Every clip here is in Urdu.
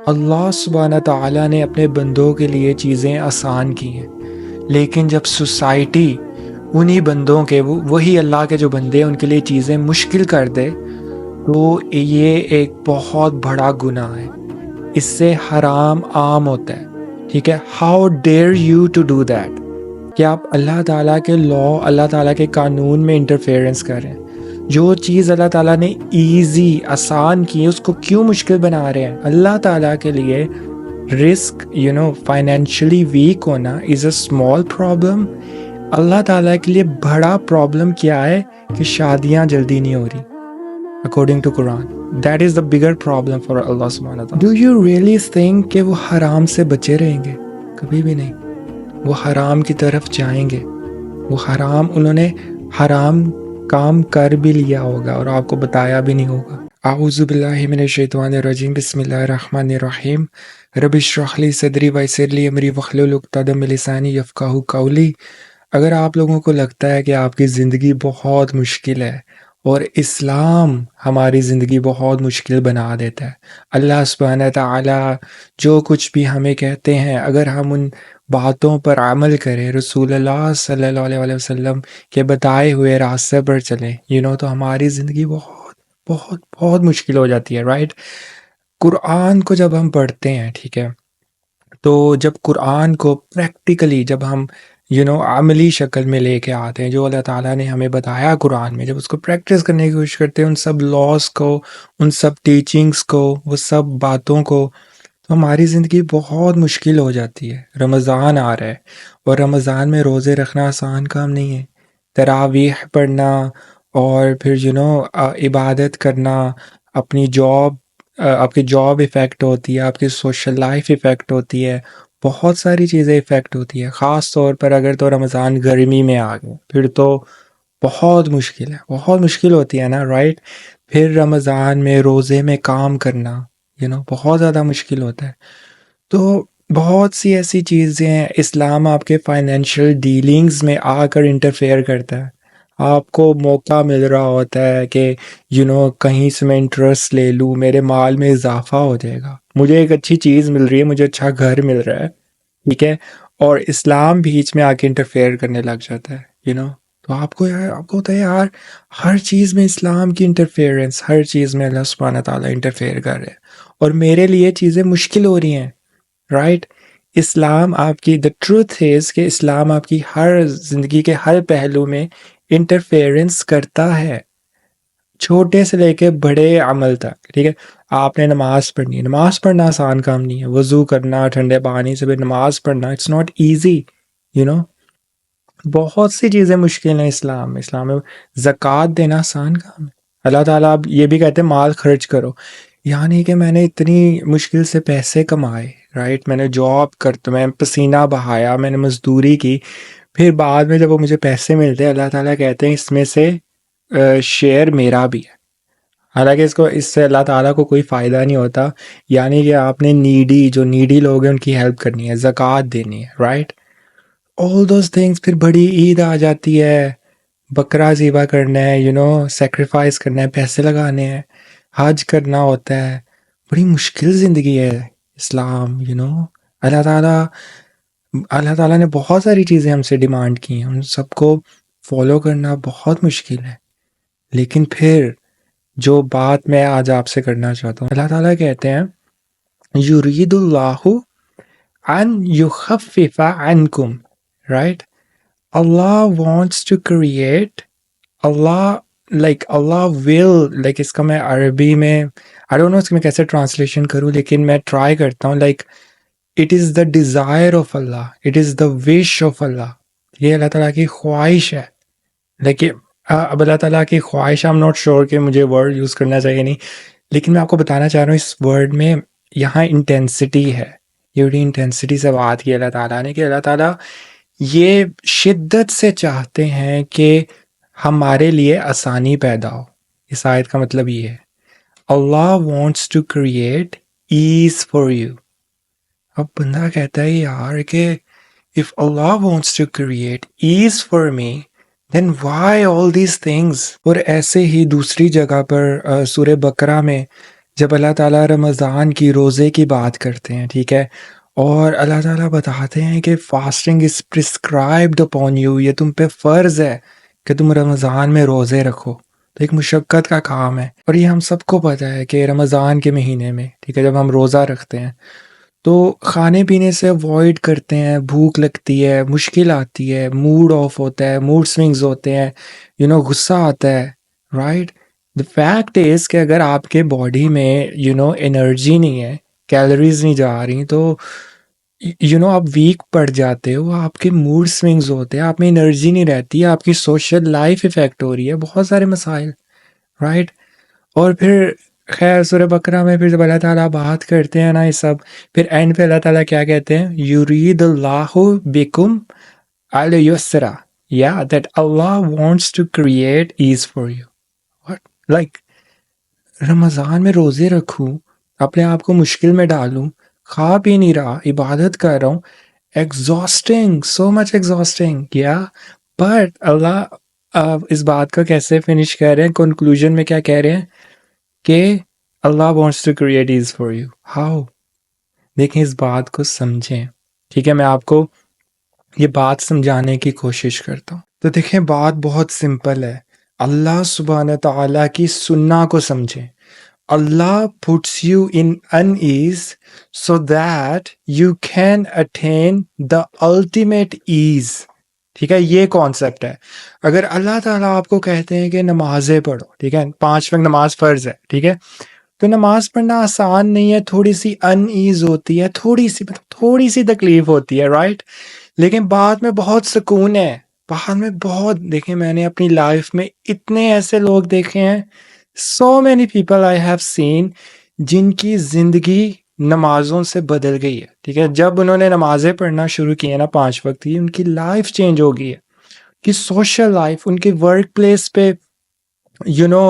اللہ سبحانہ تعالیٰ نے اپنے بندوں کے لیے چیزیں آسان کی ہیں، لیکن جب سوسائٹی انہی بندوں کے وہی اللہ کے جو بندے ہیں ان کے لیے چیزیں مشکل کر دے تو یہ ایک بہت بڑا گناہ ہے، اس سے حرام عام ہوتا ہے. ٹھیک ہے، how dare you to do that کہ آپ اللہ تعالیٰ کے اللہ تعالیٰ کے قانون میں انٹرفیئرنس کر رہے ہیں. جو چیز اللہ تعالیٰ نے ایزی آسان کی ہے اس کو کیوں مشکل بنا رہے ہیں؟ اللہ تعالیٰ کے لیے رسک فائنینشلی ویک ہونا از اے اسمال پرابلم. اللہ تعالیٰ کے لیے بڑا پرابلم کیا ہے کہ شادیاں جلدی نہیں ہو رہی. According to Quran that is the bigger problem for Allah سبحانہ تعالیٰ. ڈو یو ریئلی تھنک کہ وہ حرام سے بچے رہیں گے؟ کبھی بھی نہیں. وہ حرام کی طرف جائیں گے. انہوں نے حرام کام کر بھی لیا ہوگا اور آپ کو بتایا بھی نہیں ہوگا. اعوذ باللہ من الشیطان الرجیم، بسم اللہ الرحمن الرحیم. رب اشرح لی صدری ویسر لی امری واحلل عقدۃ من لسانی یفقہوا قولی. اگر آپ لوگوں کو لگتا ہے کہ آپ کی زندگی بہت مشکل ہے اور اسلام ہماری زندگی بہت مشکل بنا دیتا ہے، اللہ سبحانہ تعالیٰ جو کچھ بھی ہمیں کہتے ہیں اگر ہم ان باتوں پر عمل کریں، رسول اللہ صلی اللہ علیہ وسلم کے بتائے ہوئے راستے پر چلیں تو ہماری زندگی بہت بہت بہت مشکل ہو جاتی ہے. رائٹ؟ قرآن کو جب ہم پڑھتے ہیں، ٹھیک ہے، تو جب قرآن کو پریکٹیکلی جب ہم عملی شکل میں لے کے آتے ہیں، جو اللہ تعالیٰ نے ہمیں بتایا قرآن میں، جب اس کو پریکٹس کرنے کی کوشش کرتے ہیں، ان سب لاز کو، ان سب ٹیچنگز کو، وہ سب باتوں کو، تو ہماری زندگی بہت مشکل ہو جاتی ہے. رمضان آ رہا ہے اور رمضان میں روزے رکھنا آسان کام نہیں ہے. تراویح پڑھنا اور پھر عبادت کرنا، اپنی جاب، آپ کی جاب افیکٹ ہوتی ہے، آپ کی سوشل لائف افیکٹ ہوتی ہے، بہت ساری چیزیں افیکٹ ہوتی ہے. خاص طور پر اگر تو رمضان گرمی میں آ گئے پھر تو بہت مشکل ہے، بہت مشکل ہوتی ہے نا. رائٹ؟ پھر رمضان میں روزے میں کام کرنا بہت زیادہ مشکل ہوتا ہے. تو بہت سی ایسی چیزیں ہیں. اسلام آپ کے فائنینشیل ڈیلنگز میں آ کر انٹرفیئر کرتا ہے. آپ کو موقع مل رہا ہوتا ہے کہ کہیں سے میں انٹرسٹ لے لوں، میرے مال میں اضافہ ہو جائے گا، مجھے ایک اچھی چیز مل رہی ہے، مجھے اچھا گھر مل رہا ہے، ٹھیک ہے، اور اسلام بیچ میں آ کے انٹرفیئر کرنے لگ جاتا ہے تو آپ کو ہوتا ہے یار ہر چیز میں اسلام کی انٹرفیئرنس، ہر چیز میں اللہ سبحانہ تعالیٰ انٹرفیئر کر رہے ہیں اور میرے لیے چیزیں مشکل ہو رہی ہیں. رائٹ؟ اسلام آپ کی دا ٹروتھ از کہ اسلام آپ کی ہر زندگی کے ہر پہلو میں انٹرفیئرنس کرتا ہے، چھوٹے سے لے کے بڑے عمل تک. ٹھیک ہے، آپ نے نماز پڑھنی ہے، نماز پڑھنا آسان کام نہیں ہے. وضو کرنا ٹھنڈے پانی سے بھی نماز پڑھنا، اٹس ناٹ ایزی. بہت سی چیزیں مشکل ہیں اسلام میں. زکوٰۃ دینا آسان کام ہے. اللہ تعالیٰ اب یہ بھی کہتے ہیں مال خرچ کرو، یعنی کہ میں نے اتنی مشکل سے پیسے کمائے، رائٹ، میں نے جاب کرتا، میں پسینہ بہایا، میں نے مزدوری کی، پھر بعد میں جب وہ مجھے پیسے ملتے ہیں اللہ تعالیٰ کہتے ہیں اس میں سے شیئر میرا بھی ہے. حالانکہ اس سے اللہ تعالیٰ کو کوئی فائدہ نہیں ہوتا، یعنی کہ آپ نے جو نیڈی لوگ ہیں ان کی ہیلپ کرنی ہے، زکوٰۃ دینی ہے. رائٹ؟ All those things. پھر بڑی عید آ جاتی ہے، بکرا ذبح کرنا ہے، سیکریفائس کرنا ہے، پیسے لگانے ہیں، حج کرنا ہوتا ہے. بڑی مشکل زندگی ہے اسلام. اللہ تعالیٰ نے بہت ساری چیزیں ہم سے ڈیمانڈ کی ہیں، ان سب کو فالو کرنا بہت مشکل ہے. لیکن پھر جو بات میں آج آپ سے کرنا چاہتا ہوں، اللہ تعالیٰ کہتے ہیں یرید اللہ ان یخفف عنکم. Right? Allah wants to create, Allah will, اس کا میں عربی میں I don't know اس میں کیسے ٹرانسلیشن کروں، لیکن میں ٹرائی کرتا ہوں. It is the desire of Allah, it is the wish of Allah. یہ اللہ تعالیٰ کی خواہش ہے. لیکن اب اللہ تعالیٰ کی خواہش I'm not sure کہ مجھے ورڈ یوز کرنا چاہیے نہیں، لیکن میں آپ کو بتانا چاہ رہا ہوں اس ورڈ میں یہاں انٹینسٹی ہے. یہ بڑی انٹینسٹی سے بات کی اللہ تعالیٰ نے کہ اللہ تعالیٰ یہ شدت سے چاہتے ہیں کہ ہمارے لیے آسانی پیدا ہو. اس آیت کا مطلب یہ ہے Allah wants to create ease for you. اب بندہ کہتا ہے یار کہ if Allah wants to create ease for me then why all these things. اور ایسے ہی دوسری جگہ پر سورہ بقرہ میں جب اللہ تعالیٰ رمضان کی روزے کی بات کرتے ہیں، ٹھیک ہے، اور اللہ تعالیٰ بتاتے ہیں کہ fasting is prescribed upon you, یہ تم پہ فرض ہے کہ تم رمضان میں روزے رکھو، تو ایک مشقت کا کام ہے، اور یہ ہم سب کو پتہ ہے کہ رمضان کے مہینے میں، ٹھیک ہے، جب ہم روزہ رکھتے ہیں تو کھانے پینے سے اوائڈ کرتے ہیں، بھوک لگتی ہے، مشکل آتی ہے، موڈ آف ہوتا ہے، موڈ سوئنگز ہوتے ہیں، غصہ آتا ہے، رائٹ؟ دا فیکٹ از کہ اگر آپ کے باڈی میں انرجی نہیں ہے، کیلریز نہیں جا رہی، تو آپ ویک پڑ جاتے ہو، آپ کے موڈ سوئنگز ہوتے ہیں، آپ میں انرجی نہیں رہتی، آپ کی سوشل لائف افیکٹ ہو رہی ہے، بہت سارے مسائل، رائٹ؟ اور پھر خیر سورہ بقرہ میں پھر جب اللہ تعالیٰ بات کرتے ہیں نا یہ سب، پھر اینڈ پہ اللہ تعالیٰ کیا کہتے ہیں؟ یرید اللہ بکم اليسر، یا that Allah wants to create ease for you. Like Ramzan میں روزے رکھوں، اپنے آپ کو مشکل میں ڈالوں، کھا پی نہیں رہا، عبادت کر رہا ہوں، ایگزاسٹنگ، سو مچ ایگزاسٹنگ کیا، بٹ اللہ اس بات کو کیسے فنش کر رہے ہیں، کنکلوژن میں کیا کہہ رہے ہیں کہ Allah wants to create ease for you. How? دیکھیں اس بات کو سمجھیں، ٹھیک ہے، میں آپ کو یہ بات سمجھانے کی کوشش کرتا ہوں. تو دیکھیں بات بہت سمپل ہے، اللہ سبحانہ تعالیٰ کی سننا کو سمجھیں. اللہ puts you in unease so that you can attain the ultimate ease. ٹھیک ہے، یہ کانسیپٹ ہے. اگر اللہ تعالیٰ آپ کو کہتے ہیں کہ نمازیں پڑھو، ٹھیک ہے، 5 وقت نماز فرض ہے، ٹھیک ہے، تو نماز پڑھنا آسان نہیں ہے، تھوڑی سی ان ایز ہوتی ہے، تھوڑی سی تکلیف ہوتی ہے، رائٹ؟ لیکن بعد میں بہت سکون ہے، بعد میں بہت. دیکھیں میں نے اپنی لائف میں اتنے ایسے لوگ دیکھے ہیں، so many people I have seen جن کی زندگی نمازوں سے بدل گئی ہے، ٹھیک ہے. جب انہوں نے نمازیں پڑھنا شروع کی ہیں نا 5 وقت کی، ان کی لائف چینج ہو گئی ہے، کہ سوشل لائف، ان کے ورک پلیس پہ جو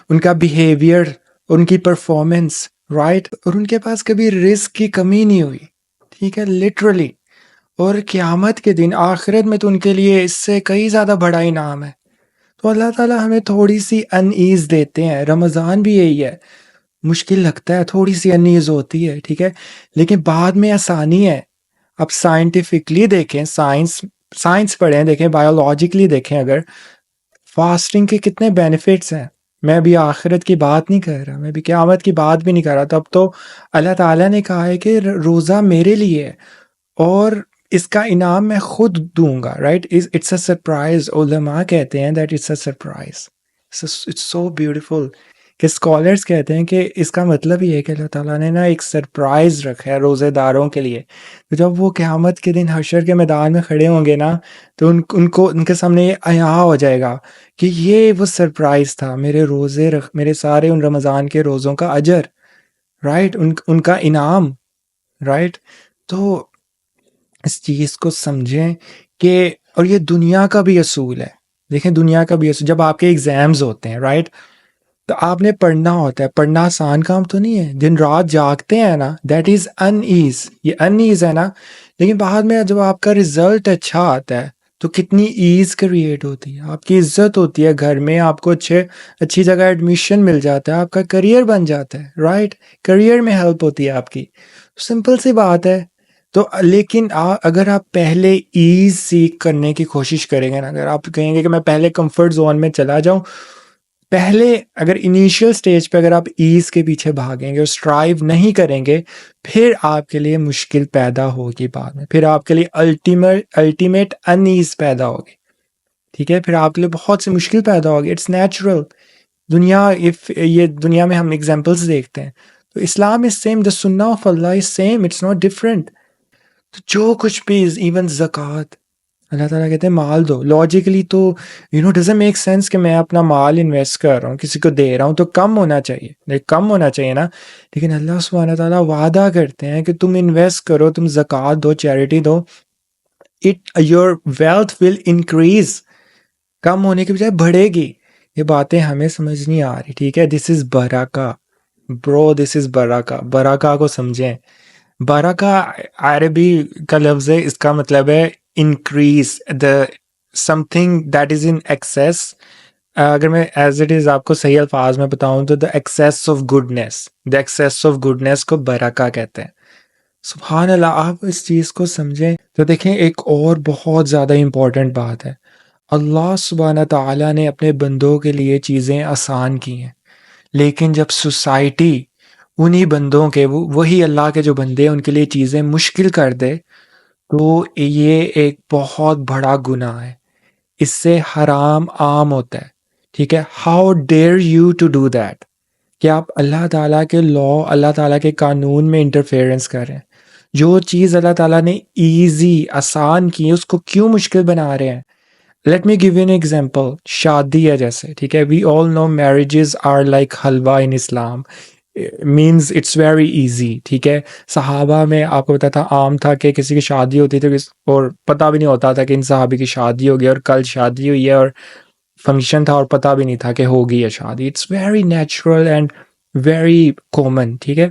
ان کا بیہیویئر، ان کی پرفارمنس، رائٹ؟ اور ان کے پاس کبھی رزق کی کمی نہیں ہوئی، ٹھیک ہے، لٹرلی. اور قیامت کے دن آخرت میں تو ان کے لیے اس سے کئی زیادہ بڑا انعام ہے. تو اللہ تعالیٰ ہمیں تھوڑی سی ان ایز دیتے ہیں، رمضان بھی یہی ہے، مشکل لگتا ہے، تھوڑی سی ان ایز ہوتی ہے، ٹھیک ہے، لیکن بعد میں آسانی ہے. اب سائنٹیفکلی دیکھیں، سائنس پڑھیں، دیکھیں بایولوجیکلی دیکھیں، اگر فاسٹنگ کے کتنے بینیفٹس ہیں. میں ابھی آخرت کی بات نہیں کر رہا، میں ابھی قیامت کی بات بھی نہیں کر رہا. تب تو اللہ تعالیٰ نے کہا ہے کہ روزہ میرے لیے ہے اور اس کا انعام میں خود دوں گا، رائٹ؟ It's a surprise. علماء کہتے ہیں that it's a surprise. It's so beautiful کہ اسکالرس کہتے ہیں کہ اس کا مطلب یہ ہے کہ اللہ تعالیٰ نے نا ایک سرپرائز رکھا ہے روزے داروں کے لیے. تو جب وہ قیامت کے دن حشر کے میدان میں کھڑے ہوں گے نا، تو ان کے سامنے یہ عیاں ہو جائے گا کہ یہ وہ سرپرائز تھا، میرے سارے ان رمضان کے روزوں کا اجر، رائٹ؟ ان کا انعام، رائٹ؟ تو اس چیز کو سمجھیں کہ، اور یہ دنیا کا بھی اصول ہے. دیکھیں دنیا کا بھی اصول، جب آپ کے ایگزامز ہوتے ہیں، رائٹ، تو آپ نے پڑھنا ہوتا ہے. پڑھنا آسان کام تو نہیں ہے، دن رات جاگتے ہیں نا، دیٹ از ان ایز. یہ ان ایز ہے نا، لیکن بعد میں جب آپ کا رزلٹ اچھا آتا ہے تو کتنی ایز کریٹ ہوتی ہے، آپ کی عزت ہوتی ہے گھر میں، آپ کو اچھی جگہ ایڈمیشن مل جاتا ہے، آپ کا کریئر بن جاتا ہے، رائٹ؟ کریئر میں ہیلپ ہوتی ہے آپ کی. سمپل سی بات ہے. تو لیکن اگر آپ پہلے ایز سیکھ کرنے کی کوشش کریں گے نا، اگر آپ کہیں گے کہ میں پہلے کمفرٹ زون میں چلا جاؤں، پہلے اگر انیشیل سٹیج پہ اگر آپ ایز کے پیچھے بھاگیں گے اور اسٹرائیو نہیں کریں گے، پھر آپ کے لیے مشکل پیدا ہوگی بعد میں، پھر آپ کے لیے الٹیمیٹ ان ایز پیدا ہوگی، ٹھیک ہے، پھر آپ کے لیے بہت سی مشکل پیدا ہوگی. It's natural. یہ دنیا میں ہم ایگزامپلس دیکھتے ہیں. تو اسلام از سیم، دا سنہ آف اللہ is same, it's not different. تو جو کچھ بھی ایون زکوٰۃ، اللہ تعالیٰ کہتے ہیں مال دو. لاجیکلی تو ڈزنٹ میک سینس کہ میں اپنا مال انویسٹ کر رہا ہوں، کسی کو دے رہا ہوں، تو کم ہونا چاہیے نا. لیکن اللہ سبحانہ تعالیٰ وعدہ کرتے ہیں کہ تم انویسٹ کرو، تم زکوٰۃ دو، چیریٹی دو، یور ویلتھ ول انکریز. کم ہونے کے بجائے بڑھے گی. یہ باتیں ہمیں سمجھ نہیں آ رہی، ٹھیک ہے. دس از برکہ برو، دس از برکہ. برکہ کو سمجھیں. برکہ عربی کا لفظ ہے، اس کا مطلب ہے increase, the some thing that is in access اگر میں ایز اٹ از آپ کو صحیح الفاظ میں بتاؤں تو دا ایکسیس آف گڈنس کو برکہ کہتے ہیں. سبحان اللہ. آپ اس چیز کو سمجھیں تو دیکھیں ایک اور بہت زیادہ امپورٹنٹ بات ہے. اللہ سبحانہ تعالیٰ نے اپنے بندوں کے لیے چیزیں آسان کی ہیں، لیکن جب سوسائٹی انہی بندوں کے وہی اللہ کے جو بندے ہیں ان کے لیے چیزیں مشکل کر دے تو یہ ایک بہت بڑا گناہ ہے. اس سے حرام عام ہوتا ہے. ٹھیک ہے. How dare you to do that کہ آپ اللہ تعالیٰ کے اللہ تعالیٰ کے قانون میں انٹرفیئرنس کر رہے ہیں. جو چیز اللہ تعالیٰ نے ایزی آسان کی ہے اس کو کیوں مشکل بنا رہے ہیں؟ Let me give you an example. شادی ہے جیسے، ٹھیک ہے، we all know marriages are like halwa in Islam, means it's very easy. ٹھیک ہے. صحابہ میں آپ کو پتا تھا عام تھا کہ کسی کی شادی ہوتی تھی اور پتہ بھی نہیں ہوتا تھا کہ ان صحابی کی شادی ہوگی اور کل شادی ہوئی ہے اور فنکشن تھا اور پتہ بھی نہیں تھا کہ ہوگی ہے شادی. It's very natural and very common. ٹھیک ہے.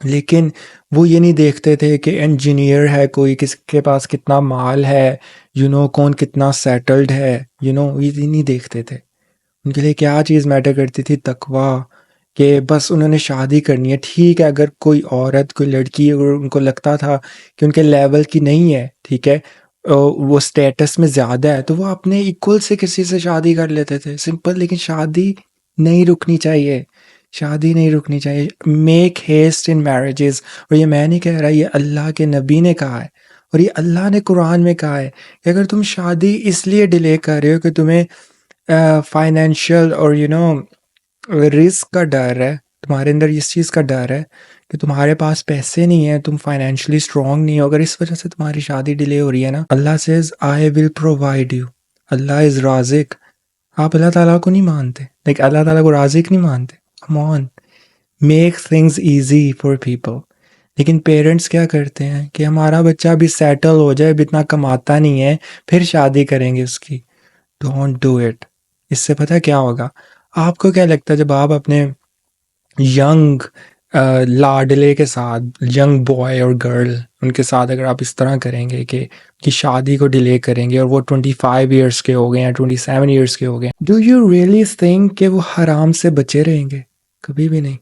لیکن وہ یہ نہیں دیکھتے تھے کہ انجینئر ہے کوئی، کس کے پاس کتنا مال ہے، کون کتنا سیٹلڈ ہے، یہ نہیں دیکھتے تھے. ان کے لیے کیا چیز میٹر کرتی تھی؟ تقویٰ. کہ بس انہوں نے شادی کرنی ہے. ٹھیک ہے، اگر کوئی عورت کوئی لڑکی اگر ان کو لگتا تھا کہ ان کے لیول کی نہیں ہے، ٹھیک ہے، وہ سٹیٹس میں زیادہ ہے، تو وہ اپنے ایکول سے کسی سے شادی کر لیتے تھے، سمپل. لیکن شادی نہیں رکنی چاہیے، شادی نہیں رکنی چاہیے. میک ہیسٹ ان میرجز. اور یہ میں نہیں کہہ رہا، یہ اللہ کے نبی نے کہا ہے اور یہ اللہ نے قرآن میں کہا ہے کہ اگر تم شادی اس لیے ڈیلے کر رہے ہو کہ تمہیں فائنینشیل اور رسک کا ڈر ہے، تمہارے اندر اس چیز کا ڈر ہے کہ تمہارے پاس پیسے نہیں ہیں، تم فائنینشلی اسٹرانگ نہیں ہو، اگر اس وجہ سے تمہاری شادی ڈیلے ہو رہی ہے نا، Allah says I will provide you. Allah is رازق. آپ اللہ تعالیٰ کو نہیں مانتے، لیکن اللہ تعالیٰ کو رازق نہیں مانتے. Come on, make things easy for people. لیکن پیرنٹس کیا کرتے ہیں کہ ہمارا بچہ بھی سیٹل ہو جائے، اب اتنا کماتا نہیں ہے پھر شادی کریں گے اس کی. Don't do it. اس سے پتہ کیا ہوگا؟ آپ کو کیا لگتا ہے جب آپ اپنے ینگ لاڈلے کے ساتھ، ینگ بوائے اور گرل، ان کے ساتھ اگر آپ اس طرح کریں گے کہ شادی کو ڈیلے کریں گے اور وہ 25 ایئرس کے ہو گئے یا 27 ایئرس کے ہو گئے، ڈو یو ریئلی تھنک کہ وہ حرام سے بچے رہیں گے؟ کبھی بھی نہیں.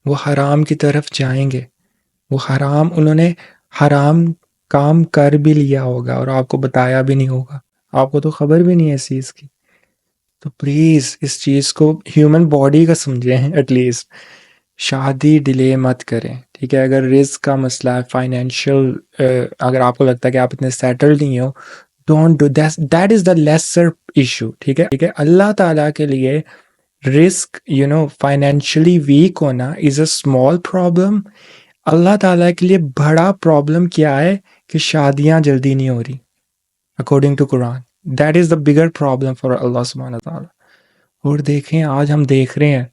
وہ حرام کی طرف جائیں گے. وہ حرام، انہوں نے حرام کام کر بھی لیا ہوگا اور آپ کو بتایا بھی نہیں ہوگا، آپ کو تو خبر بھی نہیں ہے اس چیز کی. تو پلیز اس چیز کو ہیومن باڈی کا سمجھیں. ایٹ لیسٹ شادی ڈیلے مت کریں. ٹھیک ہے. اگر رزق کا مسئلہ ہے، فائنینشیل، اگر آپ کو لگتا ہے کہ آپ اتنے سیٹلڈ نہیں ہو، don't do that is the lesser issue. ٹھیک ہے. ٹھیک ہے. اللہ تعالیٰ کے لیے رسک فائنینشلی ویک ہونا از اے اسمال پرابلم. اللہ تعالیٰ کے لیے بڑا پرابلم کیا ہے کہ شادیاں جلدی نہیں ہو رہی according to Quran. That is the bigger problem for Allah سبحانہ تعالیٰ. اور دیکھیں آج ہم دیکھ رہے ہیں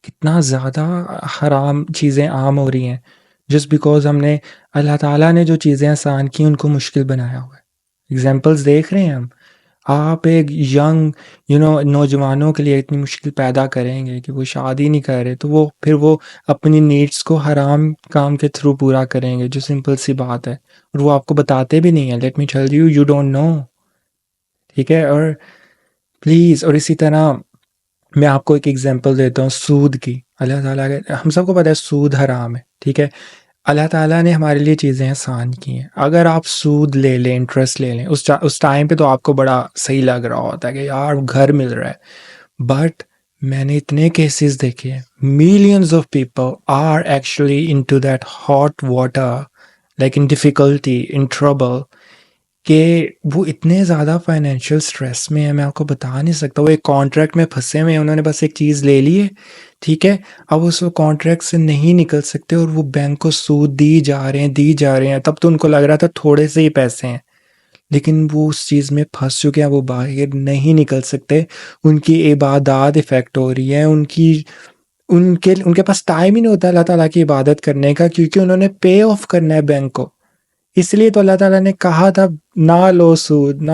کتنا زیادہ حرام چیزیں عام ہو رہی ہیں جسٹ بیکاز ہم نے اللہ تعالیٰ نے جو چیزیں آسان کی ان کو مشکل بنایا ہوا ہے. ایگزامپلس دیکھ رہے ہیں ہم. آپ ایک ینگ نوجوانوں کے لیے اتنی مشکل پیدا کریں گے کہ وہ شادی نہیں کر رہے، تو پھر وہ اپنی نیڈس کو حرام کام کے تھرو پورا کریں گے، جو سمپل سی بات ہے، اور وہ آپ کو بتاتے بھی نہیں ہیں. Let me tell you, you don't know. ٹھیک ہے. اور پلیز، اور اسی طرح میں آپ کو ایک ایگزامپل دیتا ہوں سود کی. اللہ تعالیٰ کے، ہم سب کو پتہ ہے سود حرام ہے. ٹھیک ہے. اللہ تعالیٰ نے ہمارے لیے چیزیں آسان کی ہیں. اگر آپ سود لے لیں، انٹرسٹ لے لیں، اس ٹائم پہ تو آپ کو بڑا صحیح لگ رہا ہوتا ہے کہ یار گھر مل رہا ہے. بٹ میں نے اتنے کیسز دیکھے ہیں، millions of people are actually in to that hot water, like in difficulty, in trouble, کہ وہ اتنے زیادہ فائنینشیل سٹریس میں ہیں، میں آپ کو بتا نہیں سکتا. وہ ایک کانٹریکٹ میں پھنسے ہوئے ہیں، انہوں نے بس ایک چیز لے لی ہے. ٹھیک ہے. اب اس کانٹریکٹ سے نہیں نکل سکتے اور وہ بینک کو سود دی جا رہے ہیں. تب تو ان کو لگ رہا تھا تھوڑے سے ہی پیسے ہیں، لیکن وہ اس چیز میں پھنس چکے ہیں، وہ باہر نہیں نکل سکتے. ان کی عبادات افیکٹ ہو رہی ہیں، ان کے پاس ٹائم ہی نہیں ہوتا اللہ تعالیٰ کی عبادت کرنے کا، کیونکہ انہوں نے پے آف کرنا ہے بینک کو. اس لیے تو اللہ تعالیٰ نے کہا تھا نہ لو سود، نہ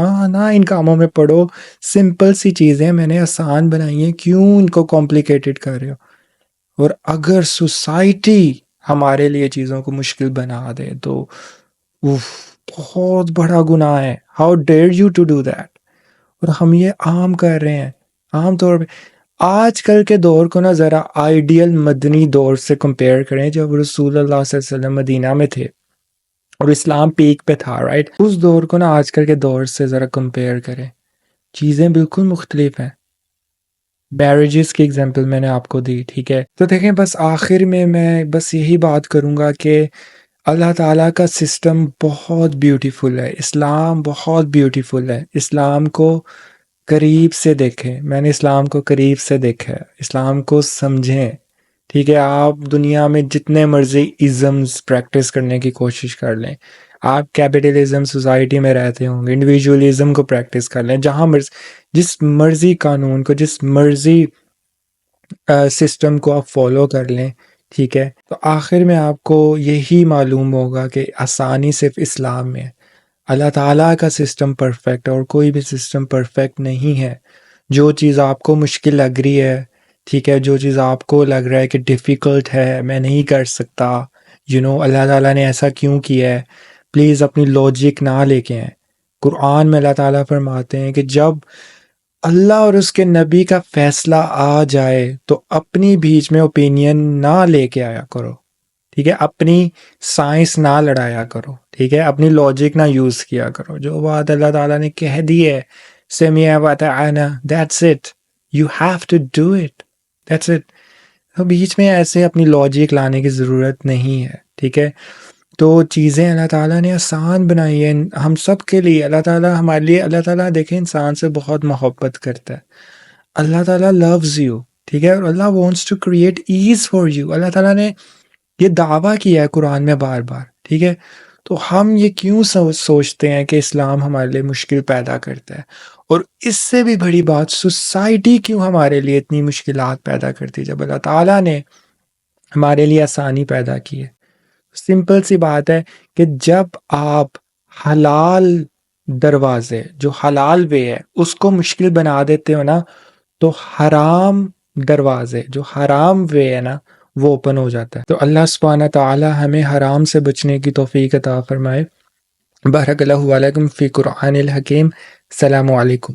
ان کاموں میں پڑو. سمپل سی چیزیں میں نے آسان بنائی ہیں، کیوں ان کو کمپلیکیٹڈ کر رہے ہو؟ اور اگر سوسائٹی ہمارے لیے چیزوں کو مشکل بنا دے تو بہت بڑا گناہ ہے. How dare you to do that. اور ہم یہ عام کر رہے ہیں عام طور پہ. آج کل کے دور کو نا ذرا آئیڈیل مدنی دور سے کمپیئر کریں جب رسول اللہ صلی اللہ علیہ وسلم مدینہ میں تھے اور اسلام پیک پہ تھا، رائٹ؟ اس دور کو نا آج کل کے دور سے ذرا کمپیئر کریں، چیزیں بالکل مختلف ہیں. میرجز کی اگزامپل میں نے آپ کو دی، ٹھیک ہے؟ تو دیکھیں بس آخر میں بس یہی بات کروں گا کہ اللہ تعالیٰ کا سسٹم بہت بیوٹیفل ہے، اسلام بہت بیوٹیفل ہے. اسلام کو قریب سے دیکھیں، میں نے اسلام کو قریب سے دیکھا ہے، اسلام کو سمجھیں، ٹھیک ہے؟ آپ دنیا میں جتنے مرضی ازمز پریکٹس کرنے کی کوشش کر لیں، آپ کیپٹلزم سوسائٹی میں رہتے ہوں گے، انڈیویجولزم کو پریکٹس کر لیں، جہاں جس مرضی قانون کو، جس مرضی سسٹم کو آپ فالو کر لیں، ٹھیک ہے؟ تو آخر میں آپ کو یہی معلوم ہوگا کہ آسانی صرف اسلام میں ہے. اللہ تعالیٰ کا سسٹم پرفیکٹ اور کوئی بھی سسٹم پرفیکٹ نہیں ہے. جو چیز آپ کو مشکل لگ رہی ہے، ٹھیک ہے، جو چیز آپ کو لگ رہا ہے کہ ڈیفیکلٹ ہے، میں نہیں کر سکتا، اللہ تعالیٰ نے ایسا کیوں کیا ہے، پلیز اپنی لاجک نہ لے کے آئیں. قرآن میں اللہ تعالیٰ فرماتے ہیں کہ جب اللہ اور اس کے نبی کا فیصلہ آ جائے تو اپنی بیچ میں اوپینین نہ لے کے آیا کرو، ٹھیک ہے؟ اپنی سائنس نہ لڑایا کرو، ٹھیک ہے؟ اپنی لاجک نہ یوز کیا کرو. جو بات اللہ تعالیٰ نے کہہ دی ہے، سمعنا وأطعنا، that's it, you have to do it, that's it. تو بیچ میں ایسے اپنی لاجک لانے کی ضرورت نہیں ہے، ٹھیک ہے؟ تو چیزیں اللہ تعالیٰ نے آسان بنائی ہیں ہم سب کے لیے. اللہ تعالیٰ ہمارے لیے، اللہ تعالیٰ دیکھیں انسان سے بہت محبت کرتا ہے. اللہ تعالیٰ loves you، ٹھیک ہے؟ اور اللہ wants to create ease for you. اللہ تعالیٰ نے یہ دعویٰ کیا ہے قرآن میں بار بار، ٹھیک ہے؟ تو ہم یہ کیوں سوچتے ہیں کہ اسلام ہمارے لیے مشکل پیدا کرتا ہے؟ اور اس سے بھی بڑی بات، سوسائٹی کیوں ہمارے لیے اتنی مشکلات پیدا کرتی ہے جب اللہ تعالیٰ نے ہمارے لیے آسانی پیدا کی ہے؟ سمپل سی بات ہے کہ جب آپ حلال دروازے، جو حلال وے ہے، اس کو مشکل بنا دیتے ہو نا، تو حرام دروازے، جو حرام وے ہے نا، وہ اوپن ہو جاتا ہے. تو اللہ سبحانہ تعالی ہمیں حرام سے بچنے کی توفیق عطا فرمائے. بارک اللہ علیکم فی قرآن الحکیم. السلام علیکم.